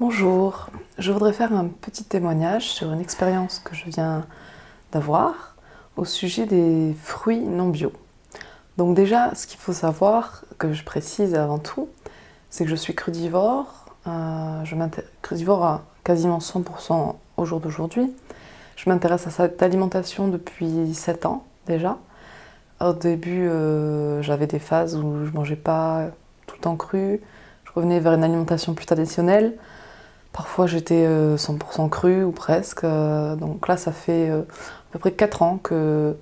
Bonjour, je voudrais faire un petit témoignage sur une expérience que je viens d'avoir au sujet des fruits non bio. Donc déjà, ce qu'il faut savoir, que je précise avant tout, c'est que je suis crudivore, crudivore à quasiment 100% au jour d'aujourd'hui. Je m'intéresse à cette alimentation depuis 7 ans déjà. Au début, j'avais des phases où je mangeais pas tout le temps cru, je revenais vers une alimentation plus traditionnelle. Parfois j'étais 100% cru ou presque, donc là ça fait à peu près 4 ans que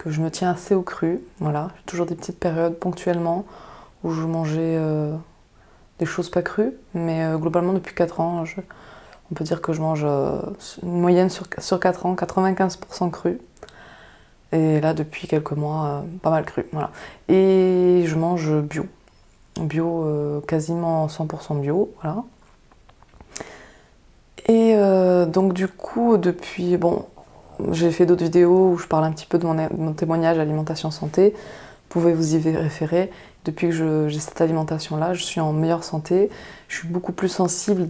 je me tiens assez au cru. Voilà. J'ai toujours des petites périodes ponctuellement où je mangeais des choses pas crues, mais globalement depuis 4 ans, on peut dire que je mange une moyenne sur 4 ans, 95% cru. Et là depuis quelques mois, pas mal cru. Voilà. Et je mange bio quasiment 100% bio. Voilà. Et donc du coup, depuis, bon, j'ai fait d'autres vidéos où je parle un petit peu de mon témoignage alimentation santé. Vous pouvez vous y référer. Depuis que j'ai cette alimentation-là, je suis en meilleure santé. Je suis beaucoup plus sensible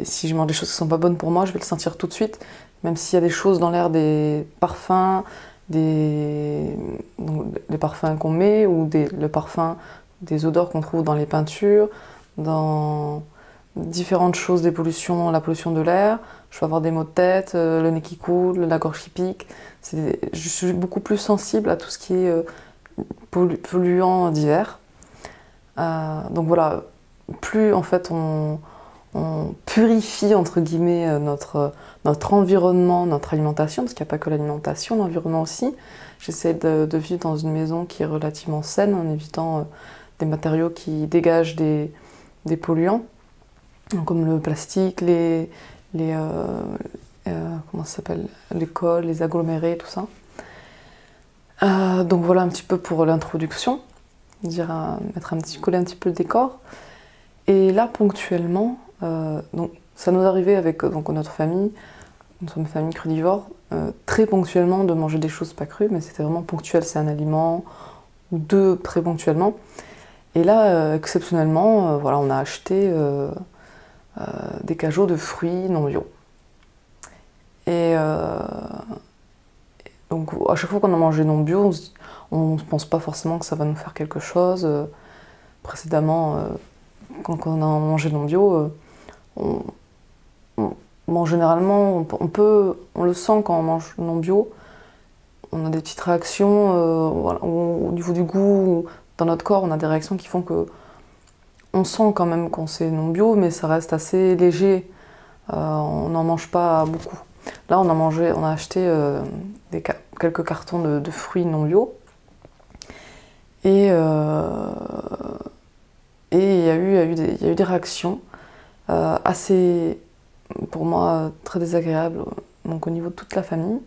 si je mange des choses qui sont pas bonnes pour moi, je vais le sentir tout de suite. Même s'il y a des choses dans l'air, des parfums, les parfums qu'on met ou le parfum, des odeurs qu'on trouve dans les peintures, dans différentes choses, des pollutions, la pollution de l'air. Je peux avoir des maux de tête, le nez qui coule, la gorge qui pique. Je suis beaucoup plus sensible à tout ce qui est polluant divers. Donc voilà, plus en fait on purifie entre guillemets notre environnement, notre alimentation, parce qu'il n'y a pas que l'alimentation, l'environnement aussi. J'essaie de vivre dans une maison qui est relativement saine en évitant des matériaux qui dégagent des polluants, comme le plastique, comment ça s'appelle, les cols, les agglomérés, tout ça. Donc voilà un petit peu pour l'introduction, coller un petit peu le décor. Et là ponctuellement, donc ça nous arrivait avec notre famille, nous sommes une famille crudivore, très ponctuellement de manger des choses pas crues, mais c'était vraiment ponctuel, c'est un aliment ou deux très ponctuellement. Et là, exceptionnellement, voilà, on a acheté des cajots de fruits non bio. Et donc à chaque fois qu'on a mangé non bio, on ne pense pas forcément que ça va nous faire quelque chose. Précédemment, quand on a mangé non bio, généralement, on le sent quand on mange non bio. On a des petites réactions, voilà, au niveau du goût, dans notre corps, on a des réactions qui font que on sent quand même qu'on c'est non bio, mais ça reste assez léger. On n'en mange pas beaucoup. Là, on a acheté quelques cartons de fruits non bio. Et il y a eu des réactions assez, pour moi, très désagréables, donc au niveau de toute la famille.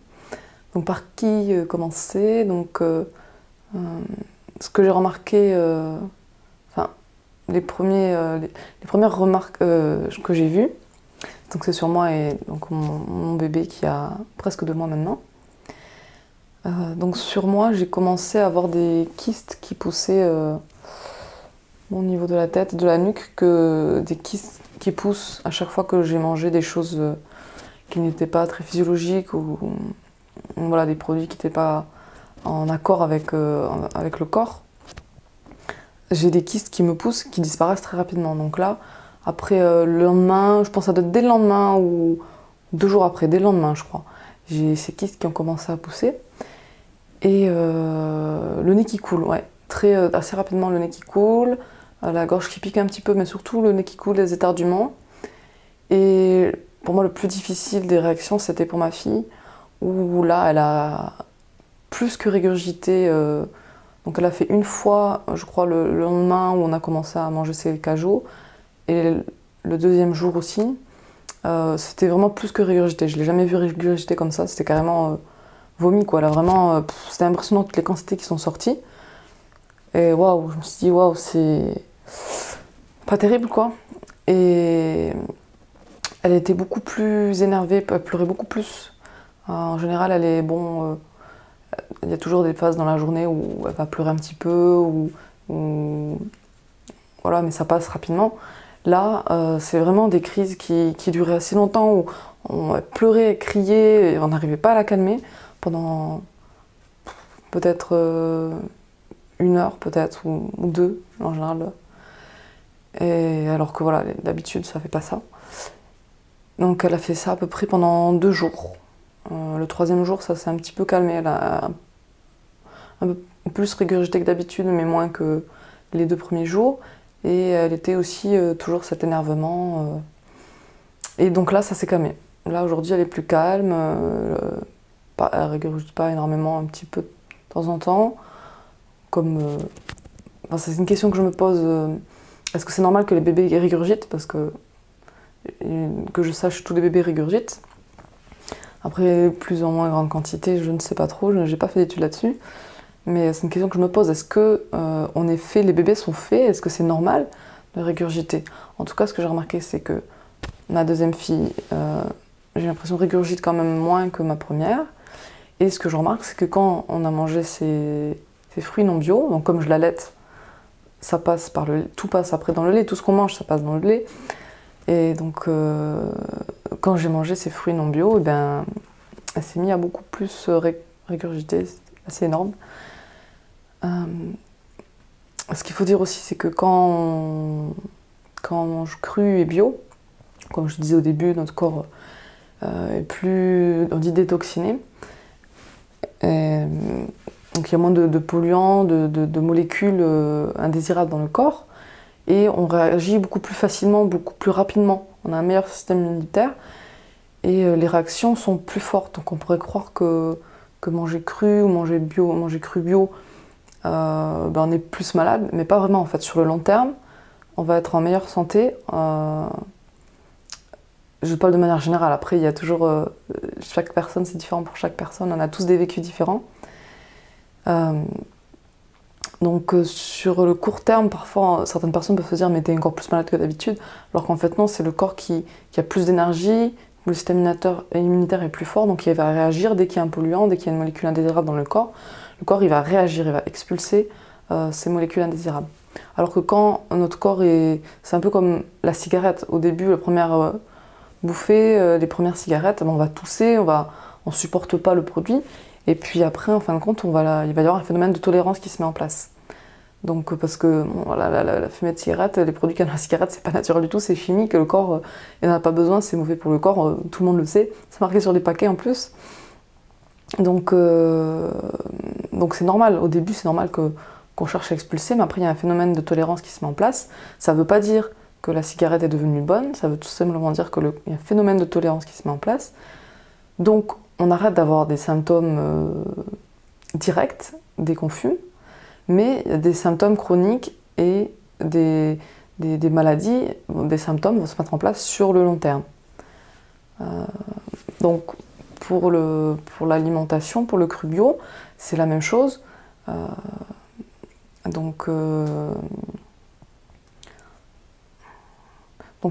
Donc par qui commencer? Donc ce que j'ai remarqué, les premières remarques que j'ai vues, donc c'est sur moi et donc mon bébé qui a presque 2 mois maintenant. Donc sur moi, j'ai commencé à avoir des kystes qui poussaient au niveau de la tête, de la nuque, des kystes qui poussent à chaque fois que j'ai mangé des choses qui n'étaient pas très physiologiques ou voilà, des produits qui n'étaient pas en accord avec le corps. J'ai des kystes qui me poussent, qui disparaissent très rapidement. Donc là, après le lendemain, je pense que ça doit être dès le lendemain ou 2 jours après, dès le lendemain je crois, j'ai ces kystes qui ont commencé à pousser. Et le nez qui coule, ouais, assez rapidement le nez qui coule, la gorge qui pique un petit peu, mais surtout le nez qui coule, les éternuements. Et pour moi, le plus difficile des réactions, c'était pour ma fille, où là, elle a plus que régurgité. Donc elle a fait une fois, je crois, le lendemain où on a commencé à manger ses cajots, et le deuxième jour aussi. C'était vraiment plus que régurgité. Je ne l'ai jamais vu régurgiter comme ça, c'était carrément vomi, quoi. Là, vraiment, c'était impressionnant toutes les quantités qui sont sorties. Et waouh, je me suis dit, waouh, c'est pas terrible, quoi. Et elle était beaucoup plus énervée, elle pleurait beaucoup plus. En général, elle est bon. Il y a toujours des phases dans la journée où elle va pleurer un petit peu, ou voilà, mais ça passe rapidement. Là, c'est vraiment des crises qui duraient assez longtemps, où on pleurait, criait, et on n'arrivait pas à la calmer pendant peut-être 1 heure, peut-être, ou 2 en général. Et alors que voilà, d'habitude, ça fait pas ça. Donc elle a fait ça à peu près pendant 2 jours. Le 3e jour, ça s'est un petit peu calmé. Elle a un peu plus régurgité que d'habitude, mais moins que les 2 premiers jours. Et elle était aussi toujours cet énervement. Et donc là, ça s'est calmé. Là, aujourd'hui, elle est plus calme. Elle régurgite pas énormément, un petit peu de temps en temps. Enfin, c'est une question que je me pose. Est-ce que c'est normal que les bébés régurgitent? Parce que je sache, tous les bébés régurgitent. Après, plus ou moins grande quantité, je ne sais pas trop. Je n'ai pas fait d'études là-dessus. Mais c'est une question que je me pose. Est-ce que les bébés sont faits? Est-ce que c'est normal de régurgiter? En tout cas, ce que j'ai remarqué, c'est que ma 2e fille, j'ai l'impression régurgite quand même moins que ma première. Et ce que je remarque, c'est que quand on a mangé ces fruits non bio, donc comme je l'allaite, ça passe par le lait, tout passe après dans le lait, tout ce qu'on mange, ça passe dans le lait. Et donc, quand j'ai mangé ces fruits non bio, eh ben, elle s'est mise à beaucoup plus régurgiter, c'est assez énorme. Ce qu'il faut dire aussi, c'est que quand on mange cru et bio, comme je disais au début, notre corps est plus, on dit, détoxiné. Donc il y a moins de polluants, de molécules indésirables dans le corps, et on réagit beaucoup plus facilement, beaucoup plus rapidement. On a un meilleur système immunitaire, et les réactions sont plus fortes. Donc on pourrait croire que manger cru ou manger cru bio, on est plus malade, mais pas vraiment en fait. Sur le long terme, on va être en meilleure santé. Je parle de manière générale, après il y a toujours, chaque personne, c'est différent pour chaque personne, on a tous des vécus différents. Donc sur le court terme, parfois certaines personnes peuvent se dire mais t'es encore plus malade que d'habitude, alors qu'en fait non, c'est le corps qui a plus d'énergie, le système immunitaire est plus fort, donc il va réagir dès qu'il y a un polluant, dès qu'il y a une molécule indésirable dans le corps il va réagir, il va expulser ces molécules indésirables. Alors que quand notre corps c'est un peu comme la cigarette, au début, la première bouffée, les premières cigarettes, on va tousser, on supporte pas le produit, et puis après, en fin de compte, il va y avoir un phénomène de tolérance qui se met en place. Donc parce que bon, la fumée de cigarette, les produits qu'il y a dans la cigarette, c'est pas naturel du tout, c'est chimique, le corps il n'en a pas besoin, c'est mauvais pour le corps, tout le monde le sait, c'est marqué sur les paquets en plus. Donc c'est normal, au début c'est normal qu'on cherche à expulser, mais après il y a un phénomène de tolérance qui se met en place. Ça ne veut pas dire que la cigarette est devenue bonne, ça veut tout simplement dire qu'il y a un phénomène de tolérance qui se met en place. Donc on arrête d'avoir des symptômes directs dès qu'on fume, mais il y a des symptômes chroniques et des maladies, des symptômes vont se mettre en place sur le long terme. Donc pour l'alimentation, pour le cru bio, c'est la même chose. Donc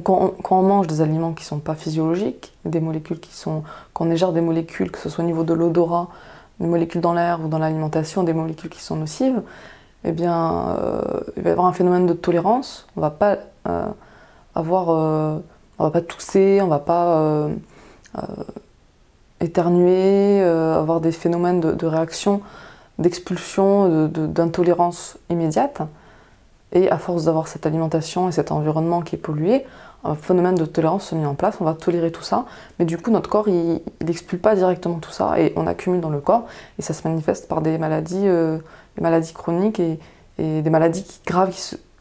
quand on mange des aliments qui ne sont pas physiologiques, des molécules quand on égère des molécules, que ce soit au niveau de l'odorat, des molécules dans l'air ou dans l'alimentation, des molécules qui sont nocives, eh bien, il va y avoir un phénomène de tolérance. On ne va pas on va pas tousser, on ne va pas éternuer, avoir des phénomènes de réaction, d'expulsion, d'intolérance immédiate. Et à force d'avoir cette alimentation et cet environnement qui est pollué, un phénomène de tolérance se met en place, on va tolérer tout ça, mais du coup notre corps il n'expule pas directement tout ça et on accumule dans le corps et ça se manifeste par des maladies chroniques et des maladies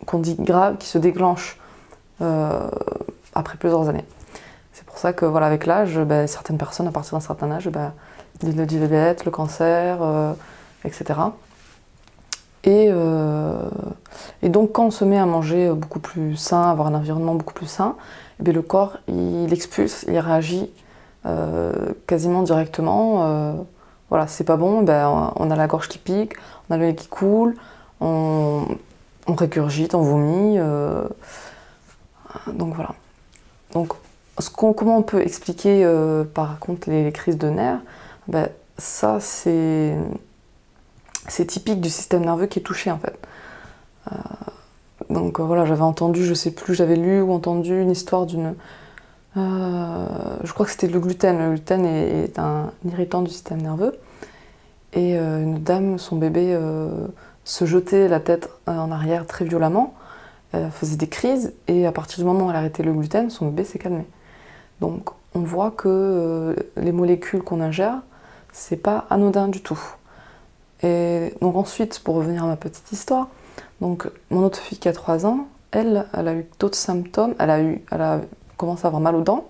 qu'on dit graves, qui se déclenchent après plusieurs années. C'est pour ça que voilà, avec l'âge, certaines personnes à partir d'un certain âge, le diabète, le cancer, etc. Et donc quand on se met à manger beaucoup plus sain, avoir un environnement beaucoup plus sain, le corps il expulse, il réagit quasiment directement. Voilà, c'est pas bon, on a la gorge qui pique, on a le nez qui coule, on régurgite, on vomit. Donc voilà. Donc comment on peut expliquer par contre les crises de nerfs? Ça c'est typique du système nerveux qui est touché en fait. Donc voilà, j'avais entendu, je sais plus, j'avais lu ou entendu une histoire d'une... je crois que c'était le gluten. Le gluten est un irritant du système nerveux. Et une dame, son bébé, se jetait la tête en arrière très violemment, faisait des crises, et à partir du moment où elle a arrêté le gluten, son bébé s'est calmé. Donc on voit que les molécules qu'on ingère, c'est pas anodin du tout. Et donc ensuite, pour revenir à ma petite histoire, donc mon autre fille qui a 3 ans, elle a eu d'autres symptômes, elle a commencé à avoir mal aux dents,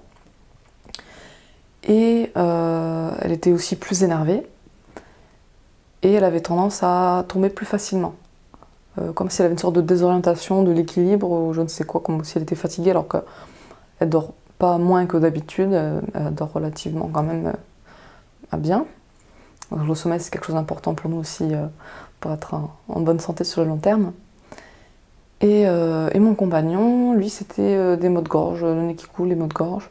et elle était aussi plus énervée, et elle avait tendance à tomber plus facilement. Comme si elle avait une sorte de désorientation de l'équilibre, ou je ne sais quoi, comme si elle était fatiguée, alors qu'elle dort pas moins que d'habitude, elle dort relativement quand même bien. Donc, le sommeil, c'est quelque chose d'important pour nous aussi, pour être en bonne santé sur le long terme. Et mon compagnon, lui, c'était des maux de gorge, le nez qui coule, les maux de gorge.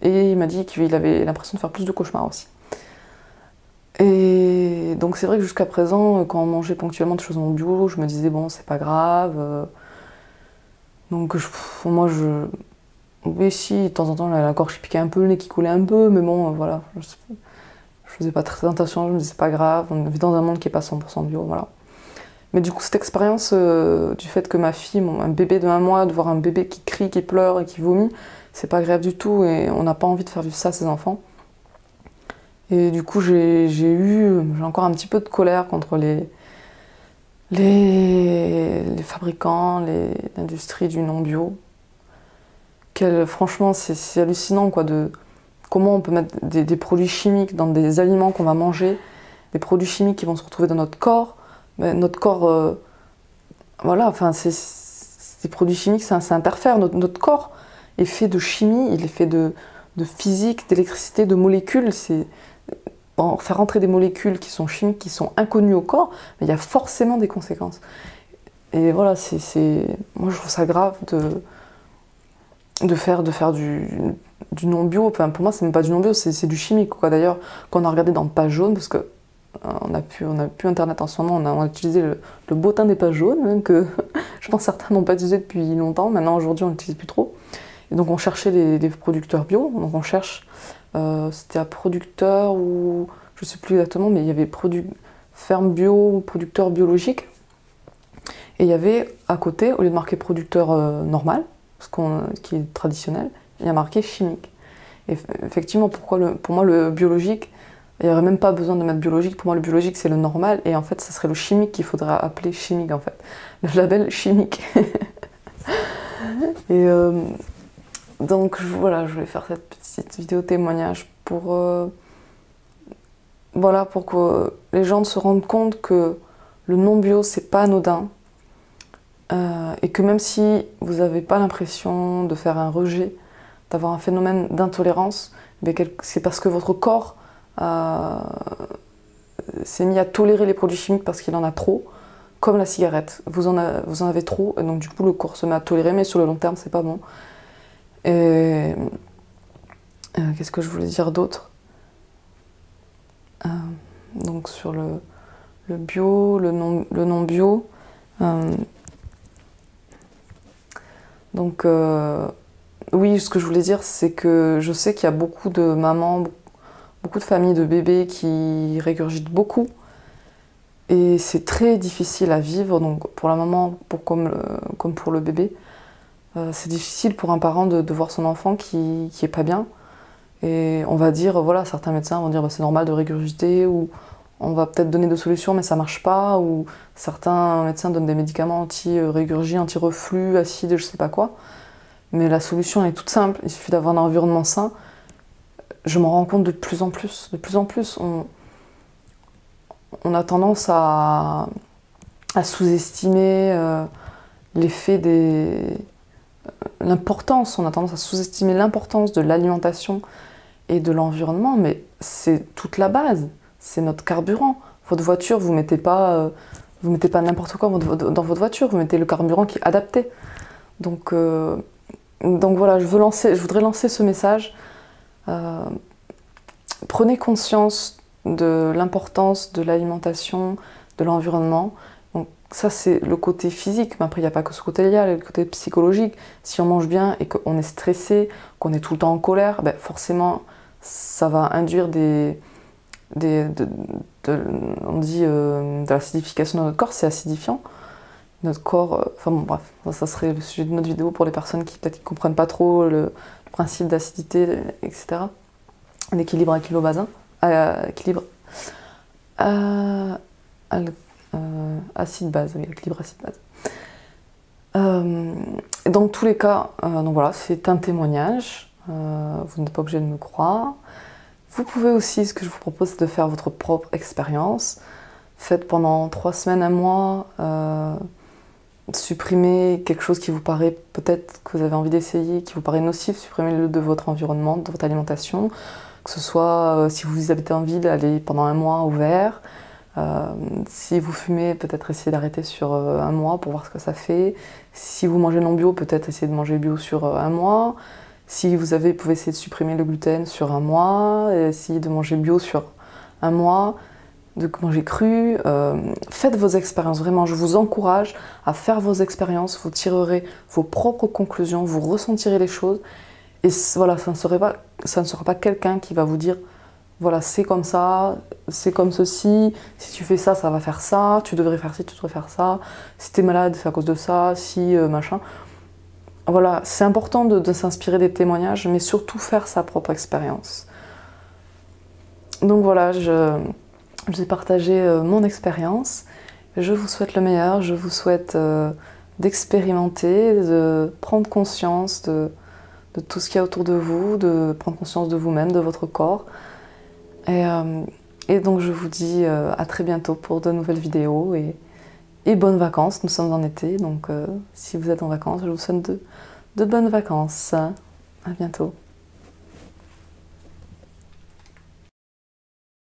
Et il m'a dit qu'il avait l'impression de faire plus de cauchemars aussi. Et donc c'est vrai que jusqu'à présent, quand on mangeait ponctuellement des choses en bio, je me disais bon, c'est pas grave. Donc oui, si, de temps en temps, la gorge piquait un peu, le nez qui coulait un peu, mais bon, voilà. Je faisais pas très attention, je me disais c'est pas grave, on vit dans un monde qui est pas 100% bio, voilà. Mais du coup, cette expérience du fait que ma fille, un bébé de 1 mois, de voir un bébé qui crie, qui pleure et qui vomit, c'est pas agréable du tout, et on n'a pas envie de faire vivre ça à ses enfants. Et du coup, j'ai encore un petit peu de colère contre les fabricants, l'industrie du non-bio. Franchement, c'est hallucinant, quoi, de comment on peut mettre des produits chimiques dans des aliments qu'on va manger, des produits chimiques qui vont se retrouver dans notre corps. Mais notre corps, voilà, enfin, ces produits chimiques, ça interfère. Notre corps est fait de chimie, il est fait de physique, d'électricité, de molécules. Faire rentrer des molécules qui sont chimiques, qui sont inconnues au corps, mais il y a forcément des conséquences. Et voilà, moi je trouve ça grave de faire du non-bio. Enfin, pour moi, c'est même pas du non-bio, c'est du chimique, quoi. D'ailleurs, quand on a regardé dans Page Jaune, parce que on a plus Internet en ce moment, on a utilisé le beau teint des pages jaunes, hein, que je pense certains n'ont pas utilisé depuis longtemps. Maintenant, aujourd'hui, on l'utilise plus trop. Et donc, on cherchait les producteurs bio. Donc, on cherche... c'était un producteur ou je sais plus exactement, mais il y avait ferme bio ou producteur biologique, et il y avait à côté, au lieu de marquer producteur normal, qui est traditionnel, il y a marqué chimique. Et effectivement, pour moi le biologique, il n'y aurait même pas besoin de mettre biologique. Pour moi le biologique c'est le normal, et en fait ça serait le chimique qu'il faudrait appeler chimique, en fait, le label chimique. Et donc voilà, je voulais faire cette petite vidéo témoignage pour que les gens se rendent compte que le non-bio, c'est pas anodin. Et que même si vous n'avez pas l'impression de faire un rejet, d'avoir un phénomène d'intolérance, c'est parce que votre corps s'est mis à tolérer les produits chimiques parce qu'il en a trop, comme la cigarette. Vous en avez trop, et donc du coup le corps se met à tolérer, mais sur le long terme, c'est pas bon. Et qu'est-ce que je voulais dire d'autre? Donc sur le bio, le non-bio. Donc oui, ce que je voulais dire, c'est que je sais qu'il y a beaucoup de mamans, beaucoup de familles de bébés qui régurgitent beaucoup. Et c'est très difficile à vivre, donc pour la maman, comme pour le bébé. C'est difficile pour un parent de voir son enfant qui est pas bien. Et on va dire, voilà, certains médecins vont dire bah, c'est normal de régurgiter, ou on va peut-être donner des solutions mais ça marche pas, ou certains médecins donnent des médicaments anti-régurgie, anti-reflux, acide, je sais pas quoi. Mais la solution est toute simple, il suffit d'avoir un environnement sain. Je m'en rends compte de plus en plus. De plus en plus, on a tendance à sous-estimer l'effet l'importance, on a tendance à sous-estimer l'importance de l'alimentation et de l'environnement, mais c'est toute la base, c'est notre carburant. Votre voiture, vous mettez pas n'importe quoi dans votre voiture, vous mettez le carburant qui est adapté. Donc voilà, je voudrais lancer ce message. Prenez conscience de l'importance de l'alimentation, de l'environnement, Donc ça c'est le côté physique, mais après il n'y a pas que ce côté-là, il y a le côté psychologique. Si on mange bien et qu'on est stressé, qu'on est tout le temps en colère, ben forcément ça va induire on dit de l'acidification de notre corps, c'est acidifiant. Notre corps, enfin bon bref, ça serait le sujet de notre vidéo pour les personnes qui peut-être ne comprennent pas trop le principe d'acidité, etc. L'équilibre équilo-basin, équilibre acide-base, oui, l'équilibre acide-base. Dans tous les cas, donc voilà, c'est un témoignage, vous n'êtes pas obligé de me croire. Vous pouvez aussi, ce que je vous propose, c'est de faire votre propre expérience. Faites pendant 3 semaines, 1 mois, supprimez quelque chose qui vous paraît, peut-être que vous avez envie d'essayer, qui vous paraît nocif, supprimez-le de votre environnement, de votre alimentation. Que ce soit, si vous habitez en ville, allez pendant 1 mois au vert. Si vous fumez, peut-être essayer d'arrêter sur 1 mois pour voir ce que ça fait. Si vous mangez non bio, peut-être essayer de manger bio sur 1 mois. Si vous pouvez essayer de supprimer le gluten sur 1 mois, essayer de manger bio sur 1 mois, de manger cru. Faites vos expériences, vraiment, je vous encourage à faire vos expériences, vous tirerez vos propres conclusions, vous ressentirez les choses. Et voilà, ça ne sera pas quelqu'un qui va vous dire voilà, c'est comme ça, c'est comme ceci, si tu fais ça, ça va faire ça, tu devrais faire ci, tu devrais faire ça, si t'es malade, c'est à cause de ça, si machin. Voilà, c'est important de s'inspirer des témoignages, mais surtout faire sa propre expérience. Donc voilà, je vous ai partagé mon expérience. Je vous souhaite le meilleur, je vous souhaite d'expérimenter, de prendre conscience de tout ce qu'il y a autour de vous, de prendre conscience de vous-même, de votre corps. Et donc je vous dis à très bientôt pour de nouvelles vidéos et bonnes vacances. Nous sommes en été, donc si vous êtes en vacances, je vous souhaite de bonnes vacances. À bientôt.